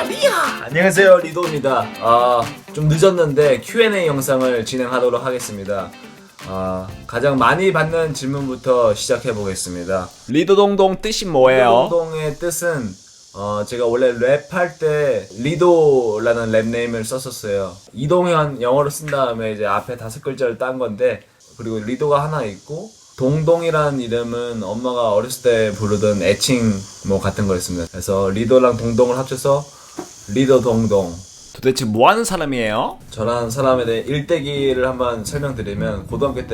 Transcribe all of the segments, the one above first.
리하! 안녕하세요, 리도입니다. 좀 늦었는데 Q&A 영상을 진행하도록 하겠습니다. 가장 많이 받는 질문부터 시작해 보겠습니다. 리도동동 뜻이 뭐예요? 리도동동의 뜻은 제가 원래 랩할 때 리도라는 랩네임을 썼었어요. 이동현 영어로 쓴 다음에 이제 앞에 5글자를 딴 건데, 그리고 리도가 하나 있고 동동이라는 이름은 엄마가 어렸을 때 부르던 애칭 뭐 같은 거였습니다. 그래서 리도랑 동동을 합쳐서 리도동동. 도대체 뭐 하는 사람이에요? 저라는 사람에 대해 일대기를 한번 설명드리면, 고등학교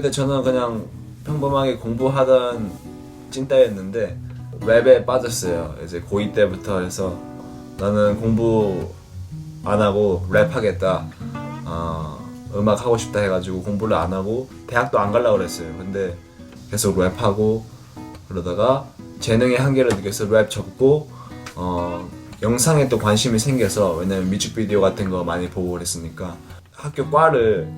때 저는 그냥 평범하게 공부하던 찐따였는데 랩에 빠졌어요. 이제 고2 때부터 해서 나는 공부 안 하고 랩하겠다, 음악 하고 싶다 해가지고 공부를 안 하고 대학도 안 가려고 그랬어요. 근데 계속 랩하고 그러다가 재능의 한계를 느껴서 랩 접고 영상에 또 관심이 생겨서, 왜냐면 뮤직비디오 같은 거 많이 보고 그랬으니까 학교 과를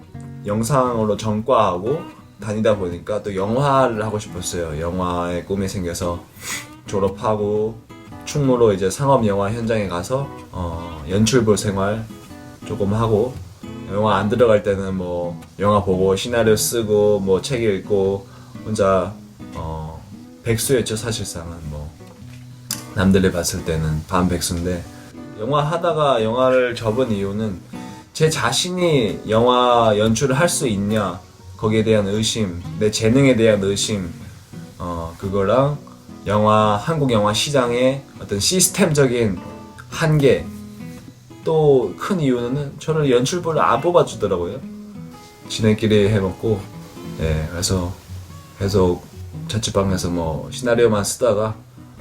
영상으로 전과하고 다니다 보니까 또 영화를 하고 싶었어요. 영화에 꿈이 생겨서 졸업하고 충무로 이제 상업영화 현장에 가서 연출부 생활 조금 하고, 영화 안 들어갈 때는 뭐 영화 보고 시나리오 쓰고 뭐 책 읽고 혼자 백수였죠. 사실상은 뭐 남들이 봤을 때는 반백수인데, 영화 하다가 영화를 접은 이유는 제 자신이 영화 연출을 할 수 있냐, 거기에 대한 의심, 내 재능에 대한 의심, 그거랑 한국 영화 시장의 어떤 시스템적인 한계, 또 큰 이유는 저를 연출부를 안 뽑아주더라고요. 지네끼리 해먹고, 그래서 계속 자취방에서 뭐 시나리오만 쓰다가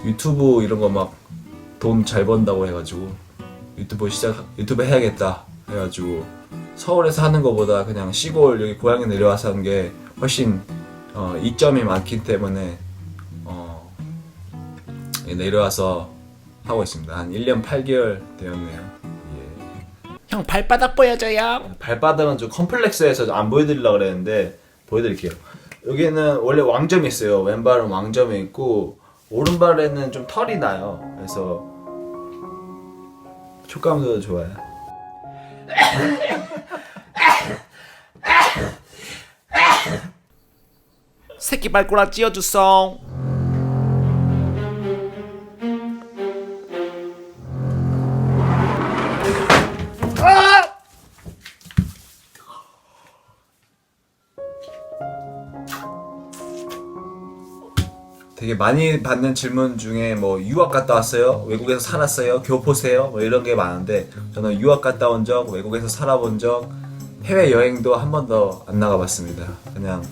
유튜브 이런 거 막 돈 잘 번다고 해가지고 유튜브 해야겠다 해가지고, 서울에서 하는 거보다 그냥 시골 여기 고향에 내려와서 하는 게 훨씬 이점이 많기 때문에 내려와서 하고 있습니다. 한 1년 8개월 되었네요. 형 발바닥 보여줘요. 발바닥은 좀 컴플렉스해서 안 보여드리려고 그랬는데 보여드릴게요. 여기는 원래 왕점이 있어요. 왼발은 왕점이 있고 오른발에는 좀 털이 나요. 그래서 촉감도 좋아요. 새끼 발꼬락 찧어주성. 되게 많이 받는 질문 중에 뭐 유학 갔다 왔어요? 외국에서 살았어요? 교포세요? 뭐 이런 게 많은데, 저는 유학 갔다 온 적, 외국에서 살아본 적, 해외여행도 한 번도 안 나가봤습니다. 그냥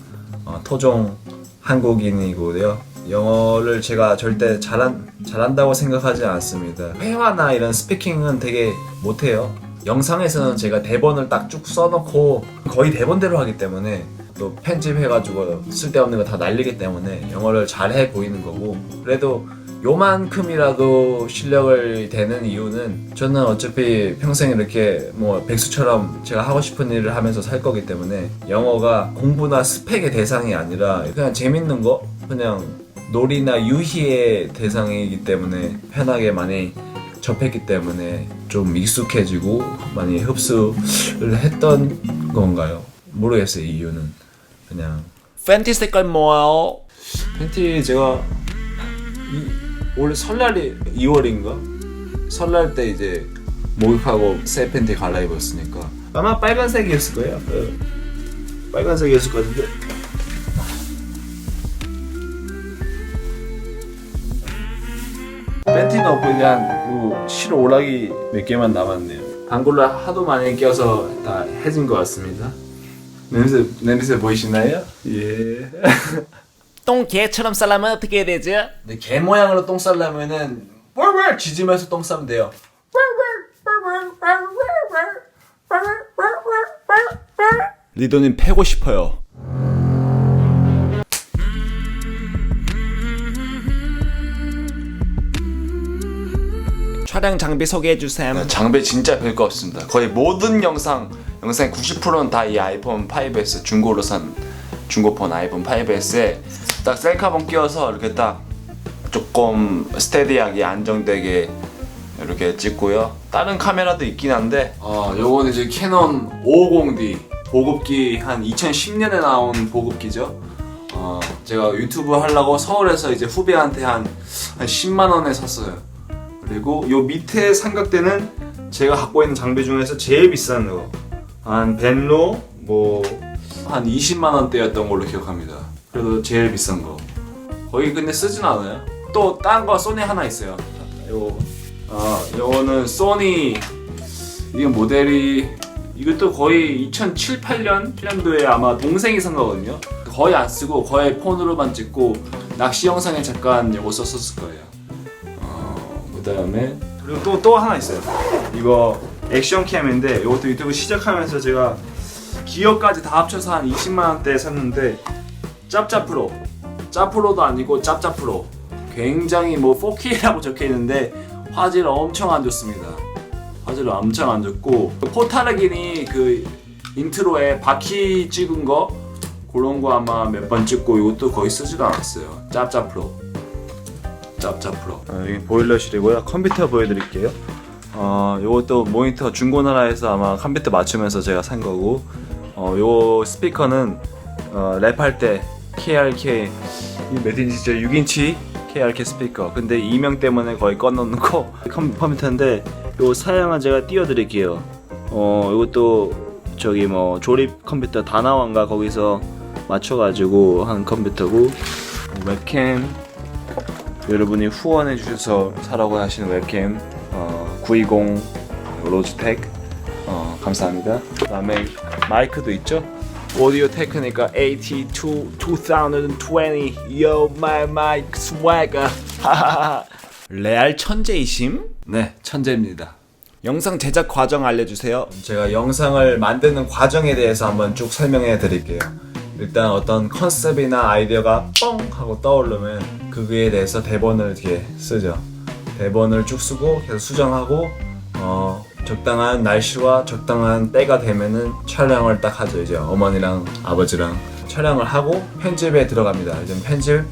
토종 한국인이고요. 영어를 제가 절대 잘한다고 생각하지 않습니다. 회화나 이런 스피킹은 되게 못해요. 영상에서는 제가 대본을 딱 쭉 써놓고 거의 대본대로 하기 때문에, 또 편집해가지고 쓸데없는 거 다 날리기 때문에 영어를 잘해 보이는 거고, 그래도 요만큼이라도 실력을 되는 이유는 저는 어차피 평생 이렇게 뭐 백수처럼 제가 하고 싶은 일을 하면서 살 거기 때문에, 영어가 공부나 스펙의 대상이 아니라 그냥 재밌는 거, 그냥 놀이나 유희의 대상이기 때문에 편하게 많이 접했기 때문에 좀 익숙해지고 많이 흡수를 했던 건가요? 모르겠어요, 이유는. 그냥 팬티 색깔 뭐예요? 팬티 제가 원래 설날이 2월인가? 설날 때 이제 목욕하고 새 팬티 갈아입었으니까 아마 빨간색이었을 거예요. 빨간색이었을 것 같은데. 팬티는 없고 그냥 실어 오락이 몇 개만 남았네요. 방글로 하도 많이 껴서 다 해진 것 같습니다. 냄새 보이시나요? 예. 똥 개처럼 싸려면 어떻게 해야 되지? 근데 개 모양으로 똥 싸려면은 뻘뻘 짖으면서 똥 싸면 돼요. 리도님 패고 싶어요. 촬영 장비 소개해주셈. 장비 진짜 별거 없습니다. 거의 모든 영상의 90%는 다 이 아이폰 5S 중고로 산 중고폰 아이폰 5S에 딱 셀카봉 끼워서 이렇게 딱 조금 스테디하게 안정되게 이렇게 찍고요. 다른 카메라도 있긴 한데 요거는 이제 캐논 550D 보급기, 한 2010년에 나온 보급기죠. 제가 유튜브 하려고 서울에서 이제 후배한테 한 10만 원에 샀어요. 그리고 요 밑에 삼각대는 제가 갖고 있는 장비 중에서 제일 비싼 거, 한 벤로 뭐 한 20만 원대였던 걸로 기억합니다. 그래도 제일 비싼 거. 거의 근데 쓰진 않아요. 또 딴 거 소니 하나 있어요. 요거는 소니, 이게 모델이 이것도 거의 2007, 8년도에 아마 동생이 산 거거든요. 거의 안 쓰고 거의 폰으로만 찍고 낚시 영상에 잠깐 요거 썼을 거예요. 그 다음에 그리고 또 하나 있어요. 이거 액션 캠인데 이것도 유튜브 시작하면서 제가 기어까지 다 합쳐서 한 20만 원대 샀는데 짭짭프로, 짭프로도 아니고 짭짭프로. 굉장히 뭐 4K라고 적혀 있는데 화질 엄청 안 좋습니다. 화질 엄청 안 좋고 포타르긴이 그 인트로에 바퀴 찍은 거 그런 거 아마 몇 번 찍고 이것도 거의 쓰지도 않았어요. 짭짭프로. 여기 보일러실이고요. 컴퓨터 보여드릴게요. 요것도 모니터 중고나라에서 아마 컴퓨터 맞추면서 제가 산 거고, 요 스피커는 랩할 때 KRK 이 몇 인치죠? 6인치 KRK 스피커. 근데 이명 때문에 거의 꺼놓는 거 컴퓨터인데 요 사양은 제가 띄워드릴게요. 이것도 저기 뭐 조립 컴퓨터 다나와인가 거기서 맞춰가지고 한 컴퓨터고, 웹캠 여러분이 후원해 주셔서 사라고 하시는 웹캠 920 로지텍 감사합니다. 그다음에 마이크도 있죠. 오디오 테크니카 AT2 2020 Yo my mic swagger. 레알 천재이심? 네, 천재입니다. 영상 제작 과정 알려주세요. 제가 영상을 만드는 과정에 대해서 한번 쭉 설명해 드릴게요. 일단 어떤 컨셉이나 아이디어가 뻥 하고 떠오르면 그거에 대해서 대본을 이렇게 쓰죠. 대본을 쭉 쓰고 계속 수정하고 적당한 날씨와 적당한 때가 되면은 촬영을 딱 하죠. 이제 어머니랑 아버지랑 촬영을 하고 편집에 들어갑니다. 이제 편집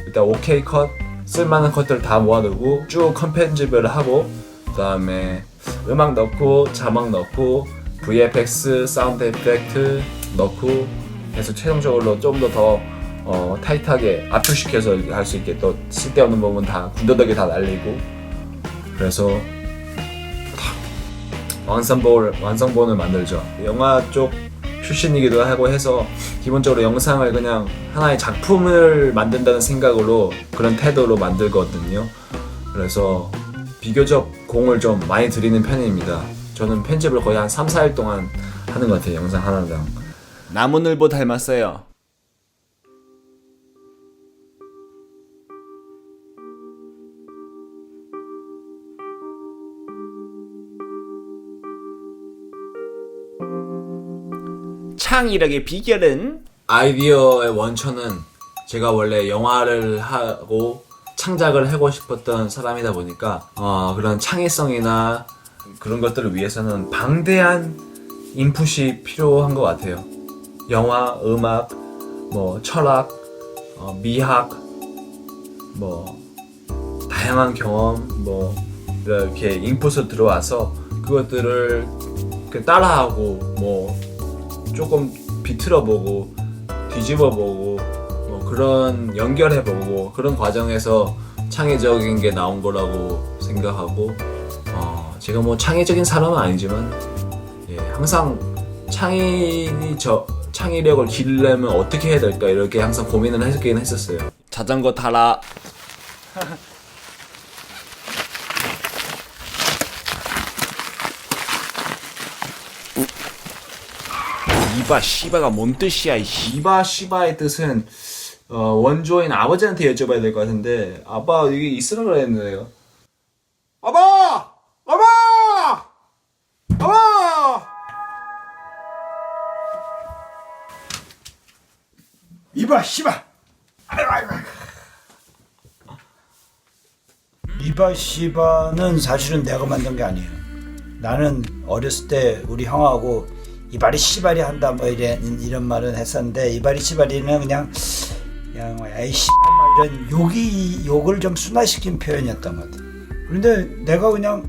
일단 OK 컷, 쓸만한 컷들 다 모아두고 쭉 편집을 하고, 그 다음에 음악 넣고 자막 넣고 VFX 사운드 이펙트 넣고 해서 최종적으로 좀 더 타이트하게 압축시켜서 할 수 있게, 또 쓸데없는 부분 다 군더더기 다 날리고, 그래서 완성본을 만들죠. 영화 쪽 출신이기도 하고 해서 기본적으로 영상을 그냥 하나의 작품을 만든다는 생각으로 그런 태도로 만들거든요. 그래서 비교적 공을 좀 많이 들이는 편입니다. 저는 편집을 거의 한 3, 4일 동안 하는 것 같아요. 영상 하나당. 나무늘보 닮았어요. 창의력의 비결은? 아이디어의 원천은 제가 원래 영화를 하고 창작을 하고 싶었던 사람이다 보니까 그런 창의성이나 그런 것들을 위해서는 방대한 인풋이 필요한 것 같아요. 영화, 음악, 뭐 철학, 미학, 뭐 다양한 경험, 뭐 이렇게 인풋을 들어와서 그것들을 따라하고 뭐 조금 비틀어보고 뒤집어보고 뭐 그런 연결해보고 그런 과정에서 창의적인 게 나온 거라고 생각하고, 제가 뭐 창의적인 사람은 아니지만 항상 창의력을 기르려면 어떻게 해야 될까 이렇게 항상 고민을 하긴 했었어요. 자전거 타라. 이바 씨바가 뭔 뜻이야? 이바 시바의 뜻은 원조인 아버지한테 여쭤봐야 될 것 같은데, 아빠 이게 있으라 그랬는데요. 아빠! 아빠! 아빠! 이봐 씨바. 이봐 씨바는 사실은 내가 만든 게 아니에요. 나는 어렸을 때 우리 형하고 이발이 씨발이 한다 뭐 이런 말은 했었는데, 이발이 씨발이는 그냥 에이 씨발 이런 욕을 좀 순화시킨 표현이었던 것 같아. 그런데 내가 그냥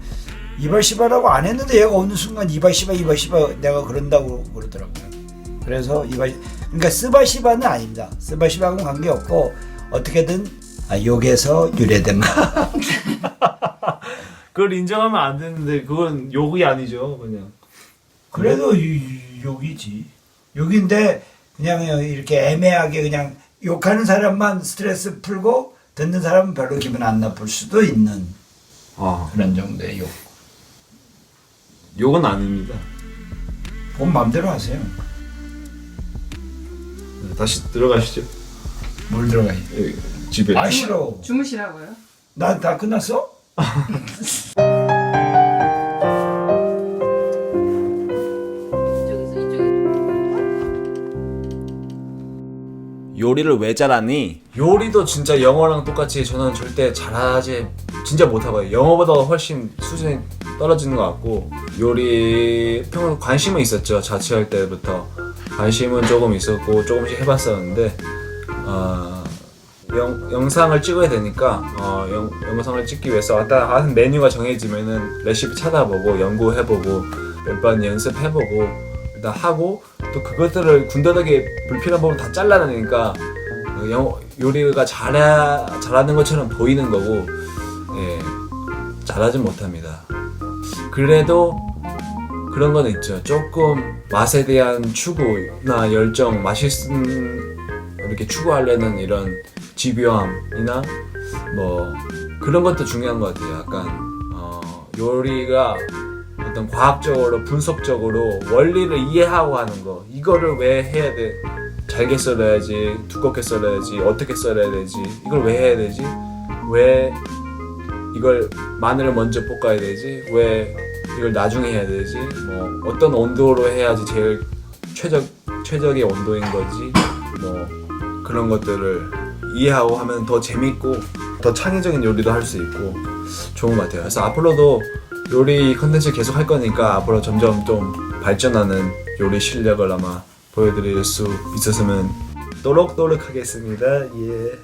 이발 시바라고 안 했는데 얘가 어느 순간 이발 시바 내가 그런다고 그러더라고요. 그래서 그러니까 스바 시바는 아닙니다. 스바 시바하고는 관계없고 어떻게든 욕에서 유래된 거. 그걸 인정하면 안 되는데 그건 욕이 아니죠, 그냥. 그래도 욕이지. 욕인데 그냥 이렇게 애매하게 그냥 욕하는 사람만 스트레스 풀고 듣는 사람은 별로 기분 안 나쁠 수도 있는 그런 정도의 욕. 욕은 아닙니다. 본 마음대로 하세요. 다시 들어가시죠. 뭘 들어가요? 여기 집에. 아 싫어. 주무시라고요? 나 다 끝났어? 이쪽에서 이쪽에. 요리를 왜 잘하니? 요리도 진짜 영어랑 똑같이 저는 절대 잘하지 진짜 못하고요. 영어보다 훨씬 수준이 떨어지는 것 같고 요리 평소 관심은 있었죠. 자취할 때부터 관심은 조금 있었고 조금씩 해봤었는데 영상을 찍어야 되니까 영상을 찍기 위해서 하는 메뉴가 정해지면은 레시피 찾아보고 연구해보고 몇 번 연습해보고 일단 하고 또 그것들을 군더더기 불필요한 부분 다 잘라내니까 요리가 잘하는 것처럼 보이는 거고 잘하진 못합니다. 그래도 그런 건 있죠. 조금 맛에 대한 추구나 열정, 이렇게 추구하려는 이런 집요함이나 뭐 그런 것도 중요한 것 같아요. 약간 요리가 어떤 과학적으로 분석적으로 원리를 이해하고 하는 거 이거를 왜 해야 돼? 잘게 썰어야지, 두껍게 썰어야지, 어떻게 썰어야 되지? 이걸 왜 해야 되지? 왜 이걸 마늘을 먼저 볶아야 되지? 왜 이걸 나중에 해야 되지? 뭐 어떤 온도로 해야지 제일 최적의 온도인 거지? 뭐 그런 것들을 이해하고 하면 더 재밌고 더 창의적인 요리도 할 수 있고 좋은 것 같아요. 그래서 앞으로도 요리 컨텐츠 계속 할 거니까 앞으로 점점 좀 발전하는 요리 실력을 아마 보여드릴 수 있었으면 노력하겠습니다. 예.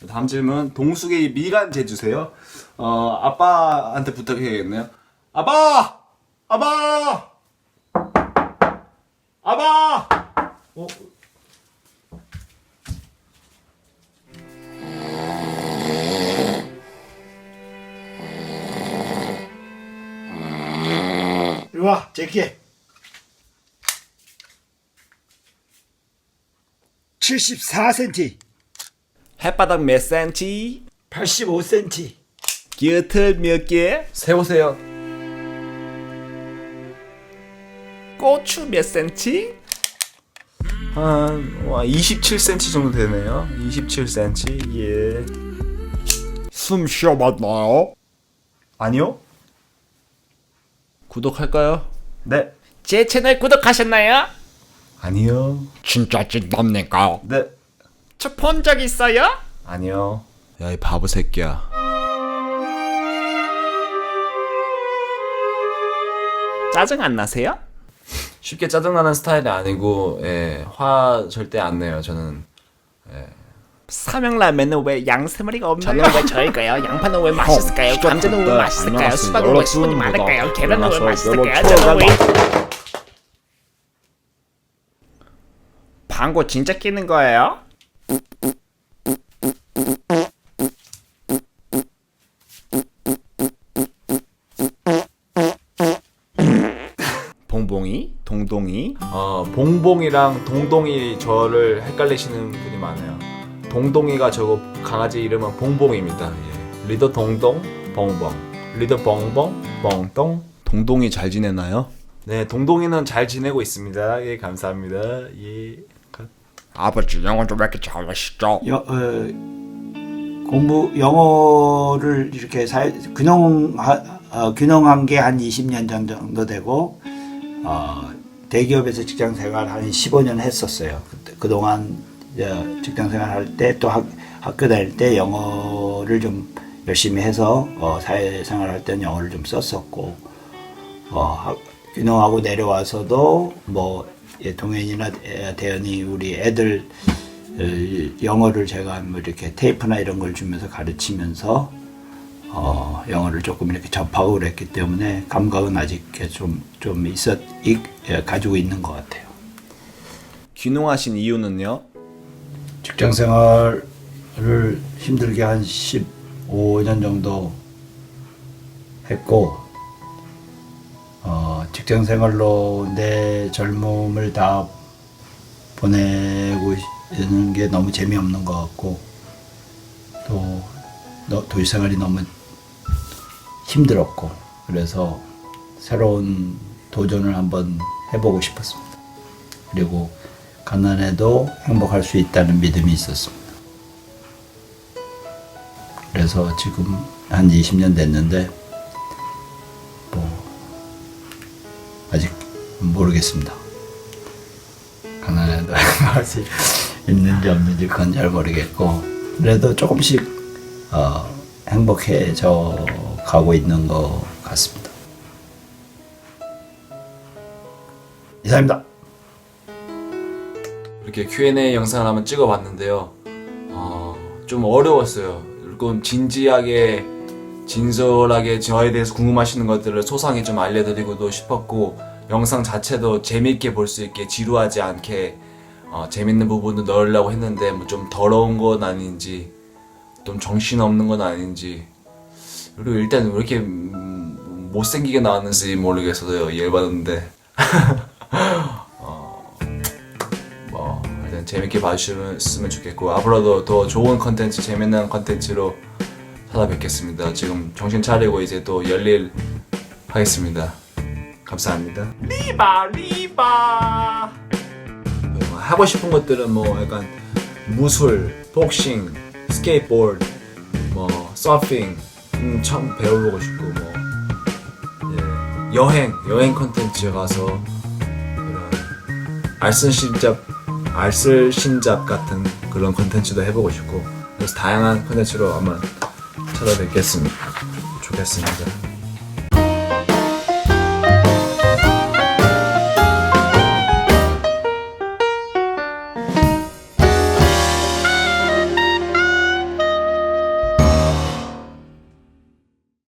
다음 질문 동숙의 미간제 주세요. 아빠한테 부탁해야겠네요. 아빠! 이리 와, 제키. 74cm, 햇바닥 몇 센치? 85cm. 깃털 몇 개? 세우세요. 고추 몇 센치? 한 27cm 정도 되네요. 27cm. 예. 숨 쉬어봤나요? 아니요? 구독할까요? 네. 제 채널 구독하셨나요? 아니요. 진짜 찐답니까? 네. 저 본 적 있어요? 아니요. 야 이 바보 새끼야. 짜증 안 나세요? 쉽게 짜증나는 스타일이 아니고 화 절대 안 내요. 저는 삼양라면은 왜 양세머리가 없나요? 저는 왜 저일까요? 양파는 왜 맛있을까요? 감자는 왜 맛있을까요? 수박은 왜 수분이 많을까요? 계란은 왜 맛있을까요? 저는 왜... 방구 진짜 끼는 거예요? 봉봉이? 동동이? 봉봉이랑 동동이 저를 헷갈리시는 분이 많아요. 동동이가 저거 강아지 이름은 봉봉입니다. 예. 리더 동동 봉봉. 리더 봉봉 봉동. 동동이 잘 지내나요? 네, 동동이는 잘 지내고 있습니다. 예, 감사합니다. 예. 아버지 영어 좀 왜 이렇게 잘하시죠? 영어를 이렇게 균형한 게 한 20년 정도 되고 대기업에서 직장 생활 한 15년 했었어요. 그동안 직장 생활 할 때 또 학교 다닐 때 영어를 좀 열심히 해서 사회생활 할 때는 영어를 좀 썼었고 균형하고 내려와서도 뭐 동현이나 대현이 우리 애들 영어를 제가 뭐 이렇게 테이프나 이런 걸 주면서 가르치면서 영어를 조금 이렇게 접하고 그랬기 때문에 감각은 아직 가지고 있는 것 같아요. 귀농하신 이유는요? 직장 생활을 힘들게 한 15년 정도 했고, 직장 생활로 내 젊음을 다 보내고 있는 게 너무 재미없는 것 같고, 또 도시 생활이 너무 힘들었고, 그래서 새로운 도전을 한번 해보고 싶었습니다. 그리고 가난해도 행복할 수 있다는 믿음이 있었습니다. 그래서 지금 한 20년 됐는데 아직 모르겠습니다. 가난해도 행복할 수 있는지 없는지 그건 잘 모르겠고, 그래도 조금씩 행복해져 가고 있는 것 같습니다. 이상입니다. 이렇게 Q&A 영상을 한번 찍어봤는데요. 좀 어려웠어요. 조금 진지하게 진솔하게 저에 대해서 궁금하시는 것들을 소상히 좀 알려드리고도 싶었고, 영상 자체도 재밌게 볼 수 있게 지루하지 않게 재밌는 부분도 넣으려고 했는데 뭐 좀 더러운 건 아닌지 좀 정신없는 건 아닌지, 그리고 일단 왜 이렇게 못생기게 나왔는지 모르겠어요. 열받았는데 뭐 일단 재밌게 봐주셨으면 좋겠고, 앞으로도 더 좋은 컨텐츠, 재밌는 컨텐츠로 찾아뵙겠습니다. 지금 정신 차리고 이제 또 열일 하겠습니다. 감사합니다. 리바 하고 싶은 것들은 뭐 약간 무술, 복싱, 스케이트보드, 뭐 서핑 처음 배워보고 싶고, 뭐 여행 컨텐츠 가서 그런 알쓸신잡 같은 그런 컨텐츠도 해보고 싶고, 그래서 다양한 컨텐츠로 한번 찾아뵙겠습니다. 좋겠습니다.